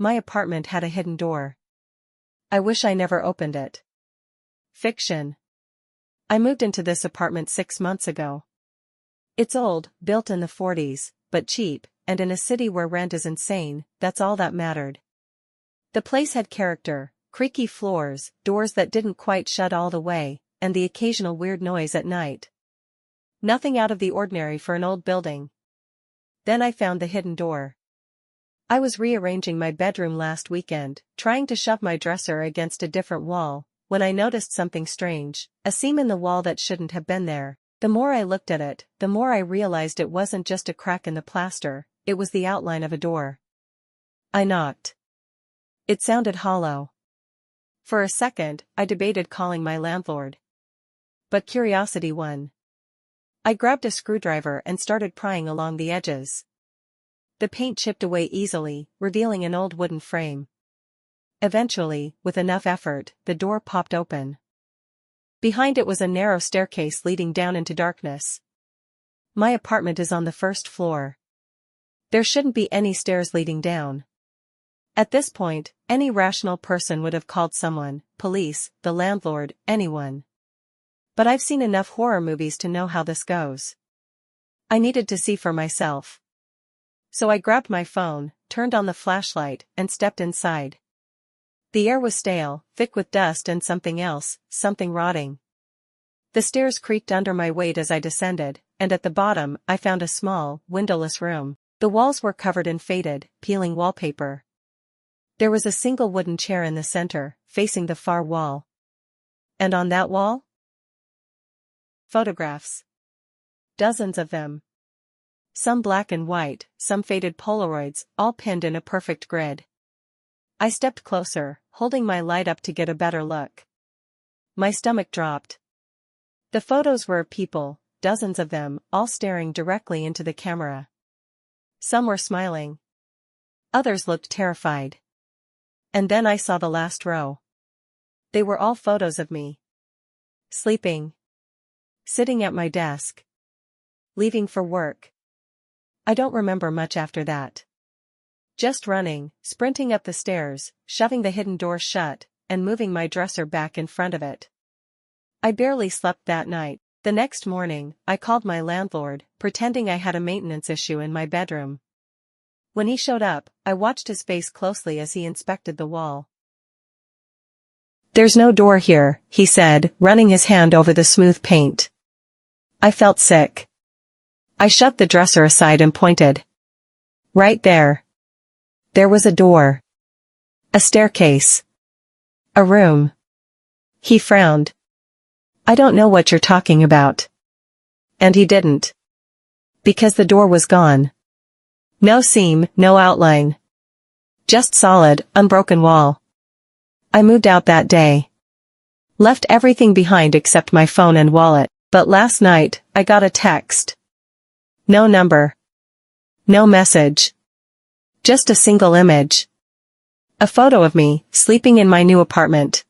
My apartment had a hidden door. I wish I never opened it. Fiction. I moved into this apartment 6 months ago. It's old, built in the 40s, but cheap, and in a city where rent is insane, that's all that mattered. The place had character, creaky floors, doors that didn't quite shut all the way, and the occasional weird noise at night. Nothing out of the ordinary for an old building. Then I found the hidden door. I was rearranging my bedroom last weekend, trying to shove my dresser against a different wall, when I noticed something strange, a seam in the wall that shouldn't have been there. The more I looked at it, the more I realized it wasn't just a crack in the plaster, it was the outline of a door. I knocked. It sounded hollow. For a second, I debated calling my landlord. But curiosity won. I grabbed a screwdriver and started prying along the edges. The paint chipped away easily, revealing an old wooden frame. Eventually, with enough effort, the door popped open. Behind it was a narrow staircase leading down into darkness. My apartment is on the first floor. There shouldn't be any stairs leading down. At this point, any rational person would have called someone, police, the landlord, anyone. But I've seen enough horror movies to know how this goes. I needed to see for myself. So I grabbed my phone, turned on the flashlight, and stepped inside. The air was stale, thick with dust and something else, something rotting. The stairs creaked under my weight as I descended, and at the bottom I found a small, windowless room. The walls were covered in faded, peeling wallpaper. There was a single wooden chair in the center, facing the far wall. And on that wall? Photographs. Dozens of them. Some black and white, some faded Polaroids, all pinned in a perfect grid. I stepped closer, holding my light up to get a better look. My stomach dropped. The photos were of people, dozens of them, all staring directly into the camera. Some were smiling. Others looked terrified. And then I saw the last row. They were all photos of me. Sleeping. Sitting at my desk. Leaving for work. I don't remember much after that. Just running, sprinting up the stairs, shoving the hidden door shut, and moving my dresser back in front of it. I barely slept that night. The next morning, I called my landlord, pretending I had a maintenance issue in my bedroom. When he showed up, I watched his face closely as he inspected the wall. "There's no door here," he said, running his hand over the smooth paint. I felt sick. I shoved the dresser aside and pointed. Right there. There was a door. A staircase. A room. He frowned. "I don't know what you're talking about." And he didn't. Because the door was gone. No seam, no outline. Just solid, unbroken wall. I moved out that day. Left everything behind except my phone and wallet, but last night, I got a text. No number. No message. Just a single image. A photo of me, sleeping in my new apartment.